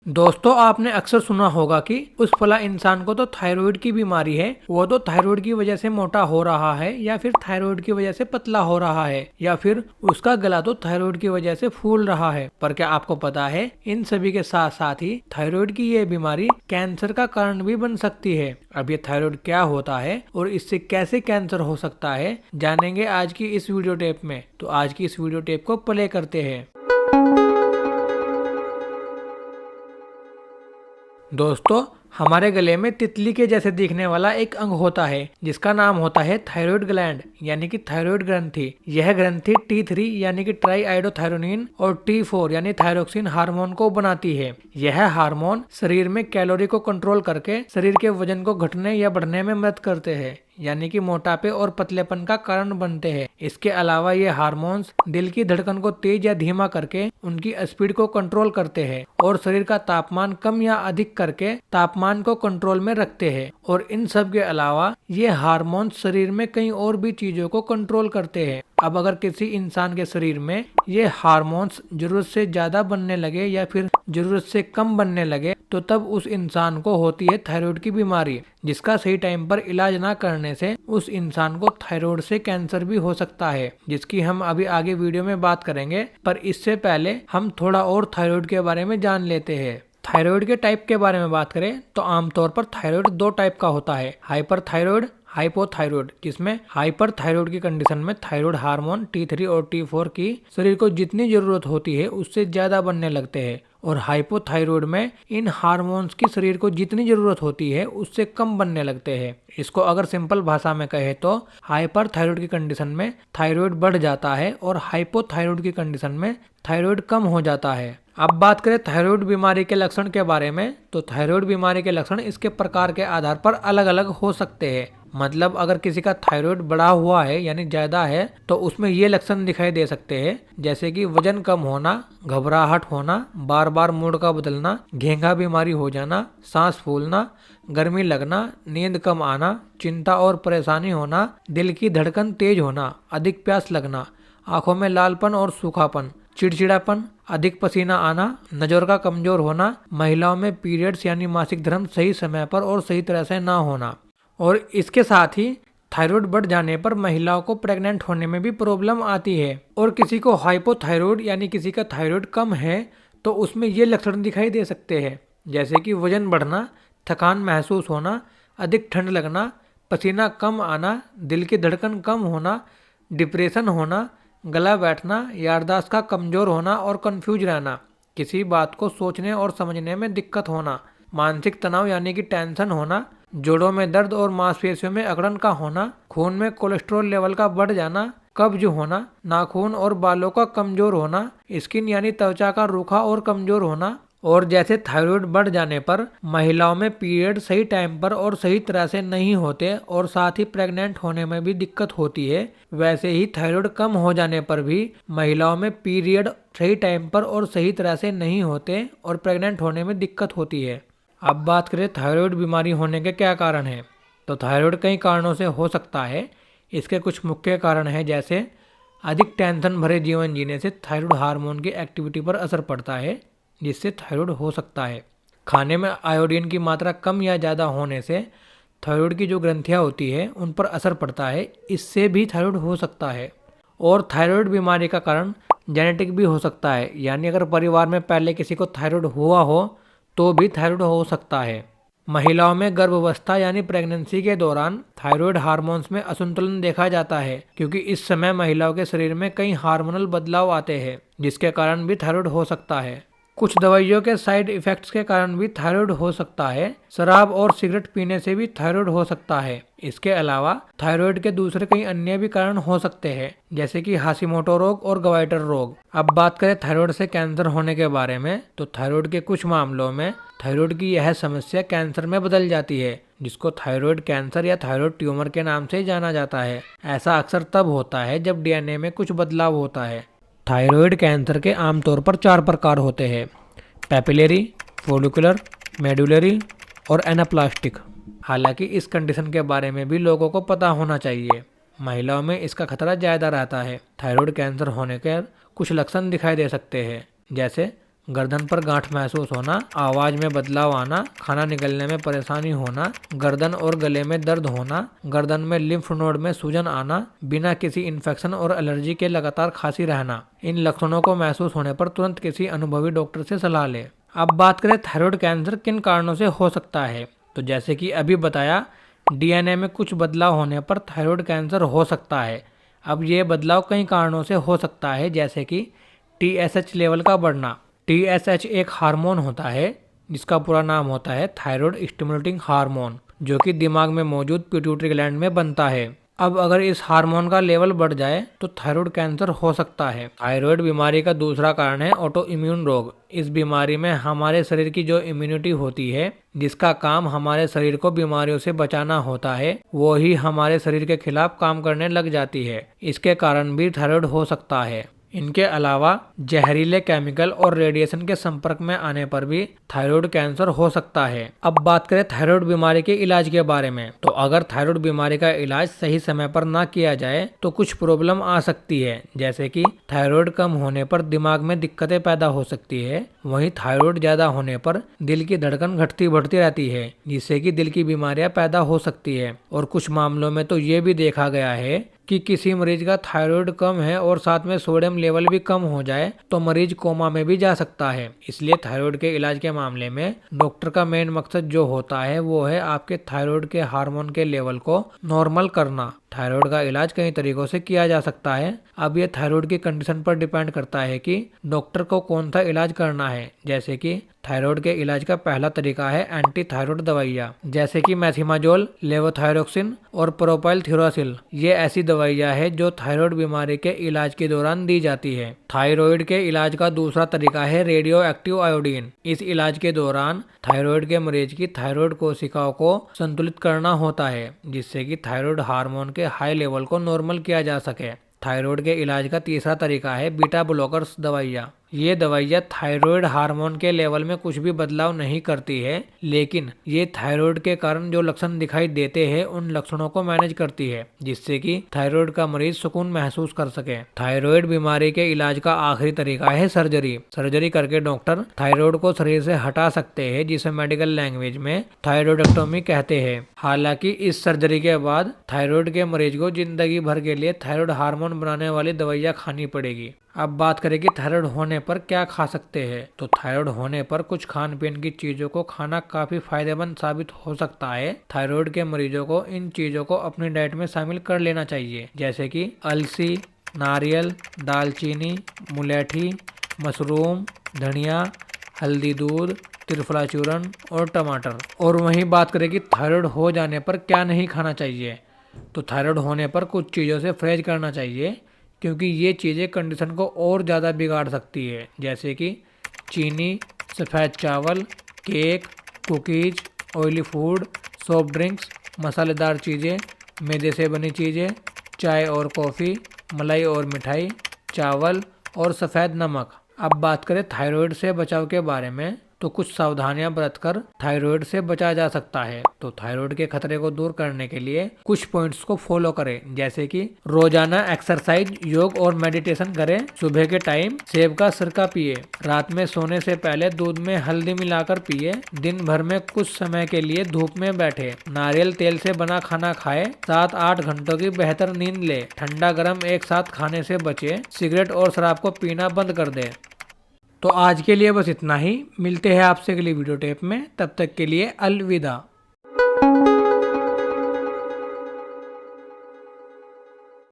दोस्तों, आपने अक्सर सुना होगा कि उस फला इंसान को तो थायराइड की बीमारी है, वो तो थायराइड की वजह से मोटा हो रहा है, या फिर थायराइड की वजह से पतला हो रहा है, या फिर उसका गला तो थायराइड की वजह से फूल रहा है। पर क्या आपको पता है, इन सभी के साथ साथ ही थायराइड की ये बीमारी कैंसर का कारण भी बन सकती है। अब ये थायराइड क्या होता है और इससे कैसे कैंसर हो सकता है, जानेंगे आज की इस वीडियो टेप में। तो आज की इस वीडियो टेप को प्ले करते हैं। दोस्तों, हमारे गले में तितली के जैसे दिखने वाला एक अंग होता है जिसका नाम होता है थायराइड ग्लैंड यानी कि थायराइड ग्रंथि। यह ग्रंथि T3 यानी कि ट्राई आइडोथायरोनिन और T4 यानी थायरोक्सिन हार्मोन को बनाती है। यह हार्मोन शरीर में कैलोरी को कंट्रोल करके शरीर के वजन को घटने या बढ़ने में मदद करते हैं, यानी कि मोटापे और पतलेपन का कारण बनते हैं। इसके अलावा ये हार्मोन्स दिल की धड़कन को तेज या धीमा करके उनकी स्पीड को कंट्रोल करते हैं और शरीर का तापमान कम या अधिक करके तापमान को कंट्रोल में रखते हैं। और इन सब के अलावा ये हार्मोन्स शरीर में कई और भी चीजों को कंट्रोल करते हैं। अब अगर किसी इंसान के शरीर में ये हार्मोन्स जरूरत से ज्यादा बनने लगे या फिर जरूरत से कम बनने लगे तो तब उस इंसान को होती है थायराइड की बीमारी, जिसका सही टाइम पर इलाज ना करने से उस इंसान को थायराइड से कैंसर भी हो सकता है, जिसकी हम अभी आगे वीडियो में बात करेंगे। पर इससे पहले हम थोड़ा और थायराइड के बारे में जान लेते हैं। थायराइड के टाइप के बारे में बात करें तो आमतौर पर थायराइड दो टाइप का होता है, हाइपर थायराइड, हाइपोथायराइड, जिसमें हाइपर थायराइड की कंडीशन में थायराइड हार्मोन T3 और T4 की शरीर को जितनी जरूरत होती है उससे ज्यादा बनने लगते हैं, और हाइपोथायराइड में इन हार्मोन्स की शरीर को जितनी जरूरत होती है उससे कम बनने लगते हैं। इसको अगर सिंपल भाषा में कहे तो हाइपर थायराइड की कंडीशन में थायराइड बढ़ जाता है और हाइपोथायराइड की कंडीशन में थायराइड कम हो जाता है। अब बात करें थायराइड बीमारी के लक्षण के बारे में, तो थायराइड बीमारी के लक्षण इसके प्रकार के आधार पर अलग अलग हो सकते हैं। मतलब अगर किसी का थायराइड बढ़ा हुआ है यानी ज्यादा है तो उसमें ये लक्षण दिखाई दे सकते हैं, जैसे कि वजन कम होना, घबराहट होना, बार बार मूड का बदलना, घेंघा बीमारी हो जाना, सांस फूलना, गर्मी लगना, नींद कम आना, चिंता और परेशानी होना, दिल की धड़कन तेज होना, अधिक प्यास लगना, आंखों में लालपन और सूखापन, चिड़चिड़ापन, अधिक पसीना आना, नजर का कमजोर होना, महिलाओं में पीरियड्स यानी मासिक धर्म सही समय पर और सही तरह से ना होना। और इसके साथ ही थायराइड बढ़ जाने पर महिलाओं को प्रेग्नेंट होने में भी प्रॉब्लम आती है। और किसी को हाइपोथायराइड यानी किसी का थायराइड कम है तो उसमें ये लक्षण दिखाई दे सकते हैं, जैसे कि वजन बढ़ना, थकान महसूस होना, अधिक ठंड लगना, पसीना कम आना, दिल की धड़कन कम होना, डिप्रेशन होना, गला बैठना, याददाश्त का कमजोर होना और कंफ्यूज रहना, किसी बात को सोचने और समझने में दिक्कत होना, मानसिक तनाव यानी कि टेंशन होना, जोड़ों में दर्द और मांसपेशियों में अकड़न का होना, खून में कोलेस्ट्रॉल लेवल का बढ़ जाना, कब्ज होना, नाखून और बालों का कमजोर होना, स्किन यानी त्वचा का रूखा और कमजोर होना। और जैसे थायराइड बढ़ जाने पर महिलाओं में पीरियड सही टाइम पर और सही तरह से नहीं होते और साथ ही प्रेग्नेंट होने में भी दिक्कत होती है, वैसे ही थायराइड कम हो जाने पर भी महिलाओं में पीरियड सही टाइम पर और सही तरह से नहीं होते और प्रेग्नेंट होने में दिक्कत होती है। अब बात करें थायराइड बीमारी होने के क्या कारण हैं, तो थायराइड कई कारणों से हो सकता है। इसके कुछ मुख्य कारण हैं, जैसे अधिक टेंशन भरे जीवन जीने से थायराइड हार्मोन की एक्टिविटी पर असर पड़ता है, जिससे थायराइड हो सकता है। खाने में आयोडीन की मात्रा कम या ज़्यादा होने से थायराइड की जो ग्रंथियाँ होती है उन पर असर पड़ता है, इससे भी थायराइड हो सकता है। और थायराइड बीमारी का कारण जेनेटिक भी हो सकता है, यानी अगर परिवार में पहले किसी को थायराइड हुआ हो तो भी थायराइड हो सकता है। महिलाओं में गर्भावस्था यानी प्रेगनेंसी के दौरान थायराइड हार्मोन्स में असंतुलन देखा जाता है, क्योंकि इस समय महिलाओं के शरीर में कई हार्मोनल बदलाव आते हैं, जिसके कारण भी थायराइड हो सकता है। कुछ दवाइयों के साइड इफेक्ट्स के कारण भी थायराइड हो सकता है। शराब और सिगरेट पीने से भी थायराइड हो सकता है। इसके अलावा थायराइड के दूसरे कई अन्य भी कारण हो सकते हैं, जैसे कि हाशिमोटो रोग और गवाइटर रोग। अब बात करें थायराइड से कैंसर होने के बारे में, तो थायराइड के कुछ मामलों में थायराइड की यह समस्या कैंसर में बदल जाती है, जिसको थायराइड कैंसर या थायराइड ट्यूमर के नाम से जाना जाता है। ऐसा अक्सर तब होता है जब डीएनए में कुछ बदलाव होता है। थायराइड कैंसर के आमतौर पर 4 प्रकार होते हैं, पैपिलरी, फोलिकुलर, मेडुलरी और एनाप्लास्टिक। हालांकि इस कंडीशन के बारे में भी लोगों को पता होना चाहिए। महिलाओं में इसका खतरा ज़्यादा रहता है। थायराइड कैंसर होने के कुछ लक्षण दिखाई दे सकते हैं, जैसे गर्दन पर गांठ महसूस होना, आवाज में बदलाव आना, खाना निगलने में परेशानी होना, गर्दन और गले में दर्द होना, गर्दन में लिम्फ नोड में सूजन आना, बिना किसी इन्फेक्शन और एलर्जी के लगातार खांसी रहना। इन लक्षणों को महसूस होने पर तुरंत किसी अनुभवी डॉक्टर से सलाह लें। अब बात करें थायराइड कैंसर किन कारणों से हो सकता है। तो जैसे कि अभी बताया, डीएनए में कुछ बदलाव होने पर थायराइड कैंसर हो सकता है। अब ये बदलाव कई कारणों से हो सकता है, जैसे कि TSH लेवल का बढ़ना। TSH एक हार्मोन होता है जिसका पूरा नाम होता है थायराइड स्टिमुलेटिंग हार्मोन, जो कि दिमाग में मौजूद पिट्यूटरी ग्लैंड में बनता है। अब अगर इस हार्मोन का लेवल बढ़ जाए तो थायराइड कैंसर हो सकता है। थायराइड बीमारी का दूसरा कारण है ऑटो इम्यून रोग। इस बीमारी में हमारे शरीर की जो इम्यूनिटी होती है, जिसका काम हमारे शरीर को बीमारियों से बचाना होता है, वो ही हमारे शरीर के खिलाफ काम करने लग जाती है। इसके कारण भी थायराइड हो सकता है। इनके अलावा जहरीले केमिकल और रेडिएशन के संपर्क में आने पर भी थायराइड कैंसर हो सकता है। अब बात करें थायराइड बीमारी के इलाज के बारे में, तो अगर थायराइड बीमारी का इलाज सही समय पर ना किया जाए तो कुछ प्रॉब्लम आ सकती है, जैसे कि थायराइड कम होने पर दिमाग में दिक्कतें पैदा हो सकती है। वहीं थायराइड ज्यादा होने पर दिल की धड़कन घटती बढ़ती रहती है, जिससे कि दिल की बीमारियां पैदा हो सकती है। और कुछ मामलों में तो ये भी देखा गया है कि किसी मरीज का थायराइड कम है और साथ में सोडियम लेवल भी कम हो जाए तो मरीज कोमा में भी जा सकता है। इसलिए थायराइड के इलाज के मामले में डॉक्टर का मेन मकसद जो होता है वो है आपके थायराइड के हार्मोन के लेवल को नॉर्मल करना। थायराइड का इलाज कई तरीकों से किया जा सकता है। अब ये थायराइड की कंडीशन पर डिपेंड करता है कि डॉक्टर को कौन सा इलाज करना है। जैसे कि थायराइड के इलाज का पहला तरीका है एंटी थायराइड दवाइयाँ, जैसे कि मेथिमाजोल, लेवोथायरोक्सिन और प्रोपाइलथियोरासिल। ये ऐसी दवाइयाँ है जो थायराइड बीमारी के इलाज के दौरान दी जाती है। थायराइड के इलाज का दूसरा तरीका है रेडियो एक्टिव आयोडीन। इस इलाज के दौरान थायराइड के मरीज की थायराइड कोशिकाओं को संतुलित करना होता है, जिससे कि थायराइड हार्मोन के हाई लेवल को नॉर्मल किया जा सके। थायराइड के इलाज का तीसरा तरीका है बीटा ब्लॉकर्स दवाइयाँ। ये दवाइयाँ थायराइड हार्मोन के लेवल में कुछ भी बदलाव नहीं करती है, लेकिन ये थायराइड के कारण जो लक्षण दिखाई देते हैं उन लक्षणों को मैनेज करती है, जिससे कि थायराइड का मरीज सुकून महसूस कर सके। थायराइड बीमारी के इलाज का आखिरी तरीका है सर्जरी। सर्जरी करके डॉक्टर थायराइड को शरीर से हटा सकते हैं, जिसे मेडिकल लैंग्वेज में थायराइडेक्टोमी कहते हैं। हालांकि इस सर्जरी के बाद थायराइड के मरीज को जिंदगी भर के लिए थायराइड हार्मोन बनाने वाली दवाइयाँ खानी पड़ेगी। अब बात करें कि थायराइड होने पर क्या खा सकते हैं। तो थायराइड होने पर कुछ खान पीन की चीज़ों को खाना काफ़ी फायदेमंद साबित हो सकता है। थायराइड के मरीजों को इन चीज़ों को अपनी डाइट में शामिल कर लेना चाहिए, जैसे कि अलसी, नारियल, दालचीनी, मुलेठी, मशरूम, धनिया, हल्दी दूध, त्रिफला चूर्ण और टमाटर। और वहीं बात करें कि थायराइड हो जाने पर क्या नहीं खाना चाहिए। तो थायराइड होने पर कुछ चीज़ों से परहेज करना चाहिए, क्योंकि ये चीज़ें कंडीशन को और ज़्यादा बिगाड़ सकती है, जैसे कि चीनी, सफ़ेद चावल, cake, cookies, oily food, soft drinks, मसालेदार चीज़ें, मैदे से बनी चीज़ें, चाय और कॉफ़ी, मलाई और मिठाई, चावल और सफ़ेद नमक। अब बात करें थायराइड से बचाव के बारे में, तो कुछ सावधानियां बरतकर थायराइड से बचा जा सकता है। तो थायराइड के खतरे को दूर करने के लिए कुछ पॉइंट्स को फॉलो करें, जैसे कि रोजाना एक्सरसाइज, योग और मेडिटेशन करें, सुबह के टाइम सेब का सिरका पिए, रात में सोने से पहले दूध में हल्दी मिलाकर पिए, दिन भर में कुछ समय के लिए धूप में बैठे, नारियल तेल से बना खाना खाए, 7-8 घंटों की बेहतर नींद ले, ठंडा गर्म एक साथ खाने से बचे, सिगरेट और शराब को पीना बंद कर दे। तो आज के लिए बस इतना ही। मिलते हैं आपसे अगली वीडियो टेप में, तब तक के लिए अलविदा।